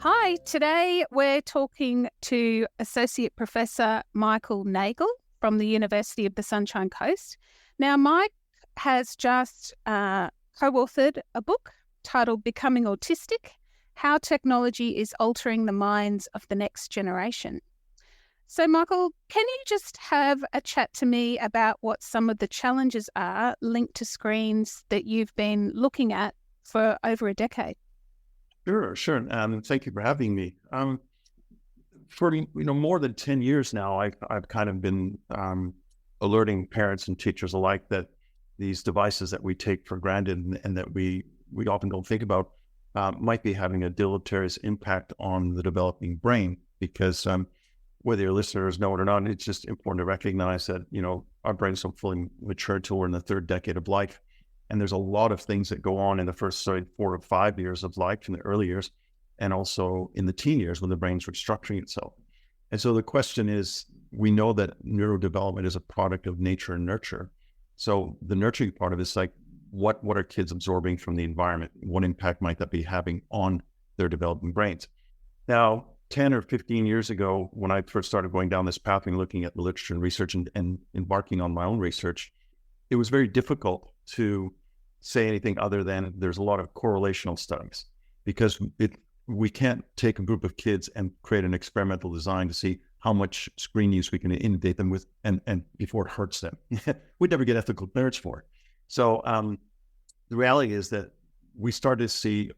Hi, today we're talking to Associate Professor Michael Nagel from the University of the Sunshine Coast. Now, Mike has just co-authored a book titled Becoming Autistic: How Technology is Altering the Minds of the Next Generation. So, Michael, can you just have a chat to me about what some of the challenges are linked to screens that you've been looking at for over a decade? Sure. Thank you for having me. For more than 10 years now, I've kind of been alerting parents and teachers alike that these devices that we take for granted and that we often don't think about might be having a deleterious impact on the developing brain. Because whether your listeners know it or not, it's just important to recognize that our brains don't fully mature till we're in the third decade of life. And there's a lot of things that go on in the first 4 or 5 years of life, in the early years, and also in the teen years when the brain's restructuring itself. And so the question is, we know that neurodevelopment is a product of nature and nurture. So the nurturing part of it is like, what are kids absorbing from the environment? What impact might that be having on their developing brains? Now, 10 or 15 years ago, when I first started going down this path and looking at the literature and research and embarking on my own research, it was very difficult to say anything other than there's a lot of correlational studies, because we can't take a group of kids and create an experimental design to see how much screen use we can inundate them with and before it hurts them. We'd never get ethical clearance for it. So the reality is that we started to see,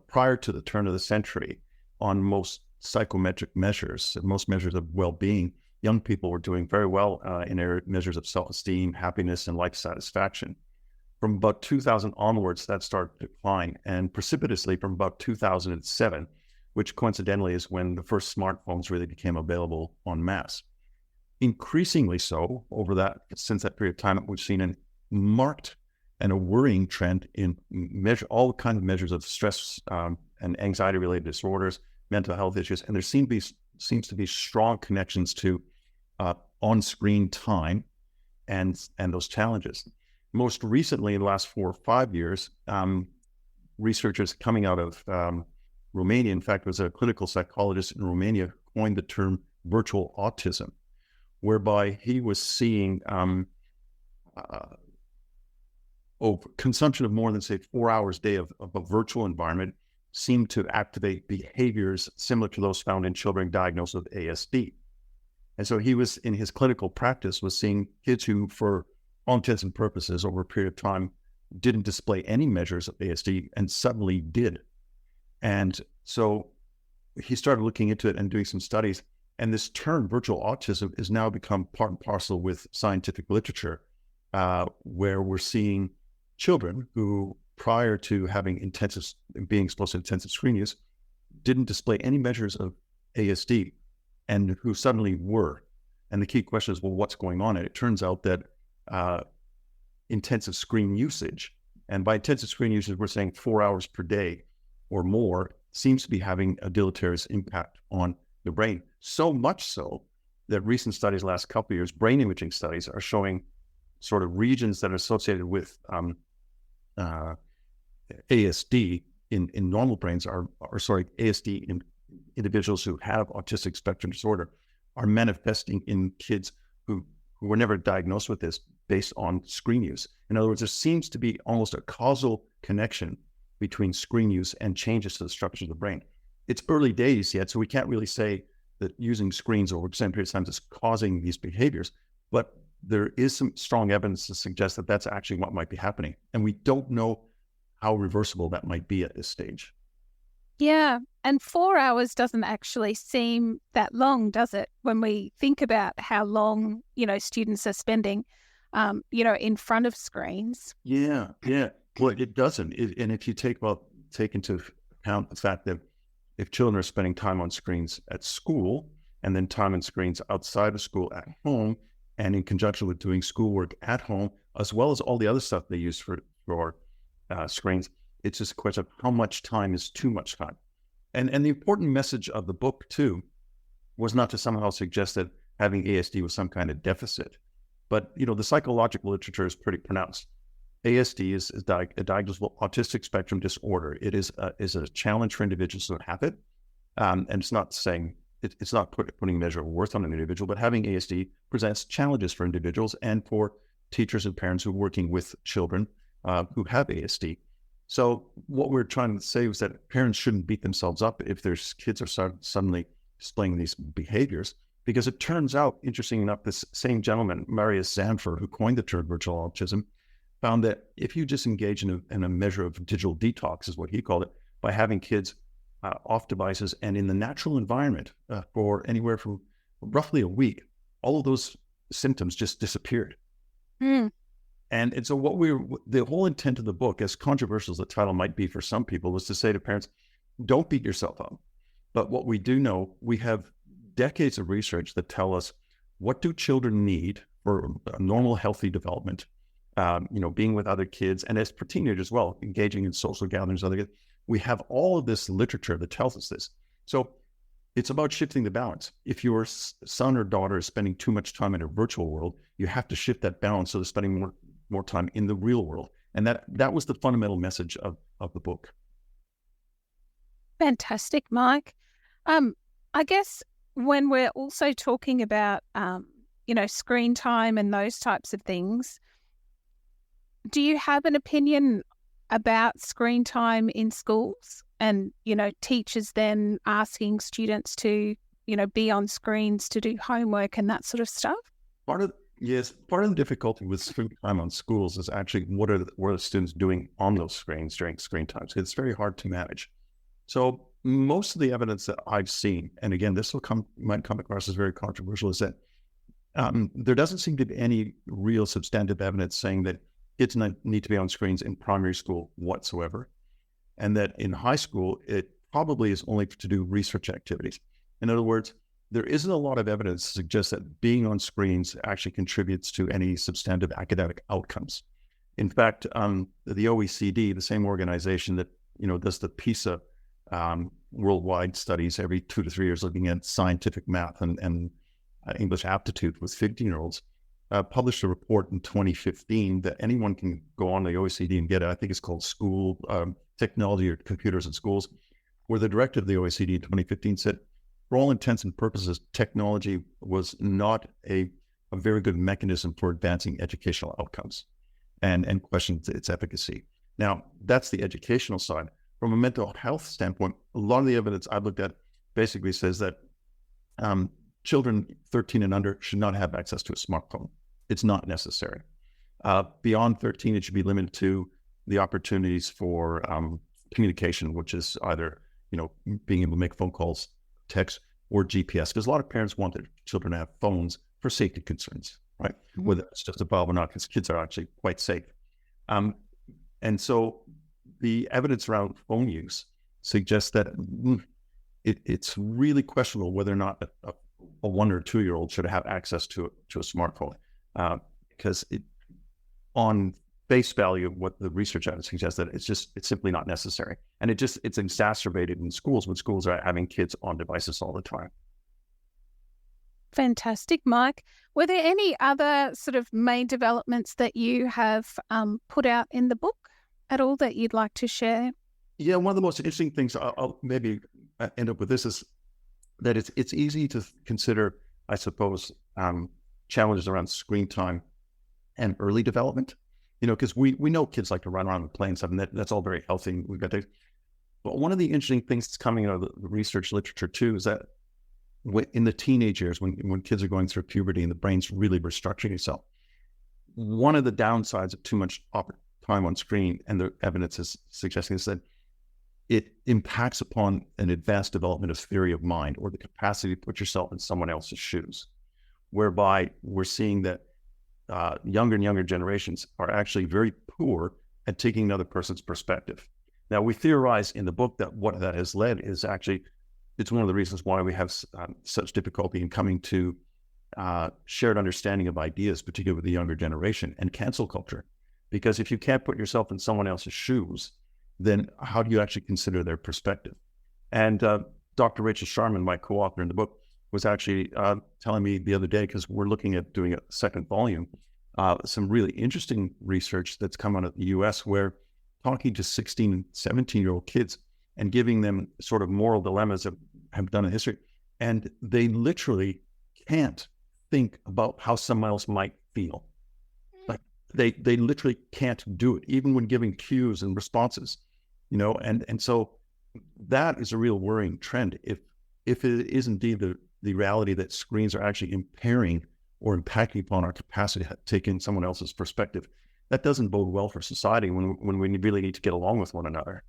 prior to the turn of the century, on most psychometric measures, most measures of well-being, young people were doing very well in their measures of self-esteem, happiness, and life satisfaction. From about 2000 onwards, that started to decline, and precipitously from about 2007, which coincidentally is when the first smartphones really became available en masse. Increasingly so, since that period of time, we've seen a marked and a worrying trend in all kinds of measures of stress and anxiety-related disorders, mental health issues, and there seems to be strong connections to on-screen time and those challenges. Most recently, in the last 4 or 5 years, researchers coming out of Romania, in fact, was a clinical psychologist in Romania, coined the term virtual autism, whereby he was seeing consumption of more than, say, 4 hours a day of a virtual environment seemed to activate behaviors similar to those found in children diagnosed with ASD. And so he was, in his clinical practice, was seeing kids who, for all intents and purposes, over a period of time, didn't display any measures of ASD and suddenly did. And so he started looking into it and doing some studies. And this term, virtual autism, has now become part and parcel with scientific literature, where we're seeing children who, prior to being exposed to intensive screen use, didn't display any measures of ASD, and who suddenly were. And the key question is, well, what's going on? And it turns out that intensive screen usage, and by intensive screen usage, we're saying 4 hours per day or more, seems to be having a deleterious impact on the brain. So much so that recent studies, last couple of years, brain imaging studies, are showing sort of regions that are associated with ASD in normal brains ASD in individuals who have autistic spectrum disorder are manifesting in kids who were never diagnosed with this based on screen use. In other words, there seems to be almost a causal connection between screen use and changes to the structure of the brain. It's early days yet, so we can't really say that using screens over the same period of time is causing these behaviors, but there is some strong evidence to suggest that that's actually what might be happening. And we don't know how reversible that might be at this stage. Yeah. And 4 hours doesn't actually seem that long, does it? When we think about how long, students are spending, in front of screens. Yeah. Well, it doesn't. And if you take into account the fact that if children are spending time on screens at school and then time on screens outside of school at home, and in conjunction with doing schoolwork at home, as well as all the other stuff they use for screens, it's just a question of how much time is too much time. And the important message of the book, too, was not to somehow suggest that having ASD was some kind of deficit. But, the psychological literature is pretty pronounced. ASD is a diagnosable autistic spectrum disorder. It is a challenge for individuals who have it. And it's not saying, it's not putting measure of worth on an individual, but having ASD presents challenges for individuals and for teachers and parents who are working with children who have ASD. So what we're trying to say is that parents shouldn't beat themselves up if their kids are suddenly displaying these behaviors, because it turns out, interesting enough, this same gentleman, Marius Zamfir, who coined the term virtual autism, found that if you just engage in a measure of digital detox, is what he called it, by having kids off devices and in the natural environment for anywhere from roughly a week, all of those symptoms just disappeared. Mm. And so the whole intent of the book, as controversial as the title might be for some people, was to say to parents, don't beat yourself up. But what we do know, we have decades of research that tell us what do children need for a normal, healthy development, being with other kids, and as for teenagers as well, engaging in social gatherings, we have all of this literature that tells us this. So it's about shifting the balance. If your son or daughter is spending too much time in a virtual world, you have to shift that balance so they're spending more time in the real world. And that was the fundamental message of the book. Fantastic, Mike. I guess when we're also talking about, screen time and those types of things, do you have an opinion about screen time in schools and, teachers then asking students to, be on screens to do homework and that sort of stuff? Part of the difficulty with screen time on schools is actually what are the students doing on those screens during screen time. So it's very hard to manage. So most of the evidence that I've seen, and again, this might come across as very controversial, is that there doesn't seem to be any real substantive evidence saying that kids need to be on screens in primary school whatsoever, and that in high school, it probably is only to do research activities. In other words, there isn't a lot of evidence to suggest that being on screens actually contributes to any substantive academic outcomes. In fact, the OECD, the same organization that does the PISA worldwide studies every 2 to 3 years looking at scientific math and English aptitude with 15-year-olds, published a report in 2015 that anyone can go on the OECD and get it. I think it's called School Technology or Computers in Schools, where the director of the OECD in 2015 said, for all intents and purposes, technology was not a very good mechanism for advancing educational outcomes and questioned its efficacy. Now, that's the educational side. From a mental health standpoint, a lot of the evidence I've looked at basically says that children 13 and under should not have access to a smartphone. It's not necessary. Beyond 13, it should be limited to the opportunities for communication, which is either, being able to make phone calls, text, or GPS, because a lot of parents want their children to have phones for safety concerns, right? Mm-hmm. Whether it's just a bulb or not, because kids are actually quite safe. And so the evidence around phone use suggests that it's really questionable whether or not a 1 or 2 year old should have access to a smartphone, because on face value, what the research evidence suggests that it's simply not necessary, and it's exacerbated in schools when schools are having kids on devices all the time. Fantastic, Mike. Were there any other sort of main developments that you have put out in the book at all that you'd like to share? Yeah, one of the most interesting things I'll maybe end up with this is that it's easy to consider, I suppose, challenges around screen time and early development. Because we know kids like to run around and play and stuff, and that's all very healthy. We've got to. But one of the interesting things that's coming out of the research literature too is that in the teenage years, when kids are going through puberty and the brain's really restructuring itself, one of the downsides of too much time on screen, and the evidence is suggesting, is that it impacts upon an advanced development of theory of mind, or the capacity to put yourself in someone else's shoes, whereby we're seeing that younger and younger generations are actually very poor at taking another person's perspective. Now, we theorize in the book that what that has led is actually, it's one of the reasons why we have such difficulty in coming to shared understanding of ideas, particularly with the younger generation, and cancel culture. Because if you can't put yourself in someone else's shoes, then how do you actually consider their perspective? And Dr. Rachel Sharman, my co-author in the book, was actually telling me the other day, because we're looking at doing a second volume, some really interesting research that's come out of the US, where talking to 16 and 17-year-old kids and giving them sort of moral dilemmas of have done a history, and they literally can't think about how someone else might feel. Like they literally can't do it, even when giving cues and responses, and so that is a real worrying trend. If it is indeed the reality that screens are actually impairing or impacting upon our capacity to take in someone else's perspective, that doesn't bode well for society when we really need to get along with one another.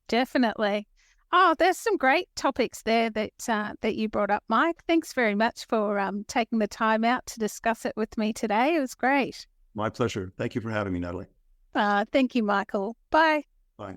Definitely. Oh, there's some great topics there that you brought up, Mike. Thanks very much for taking the time out to discuss it with me today. It was great. My pleasure. Thank you for having me, Natalie. Thank you, Michael. Bye. Bye.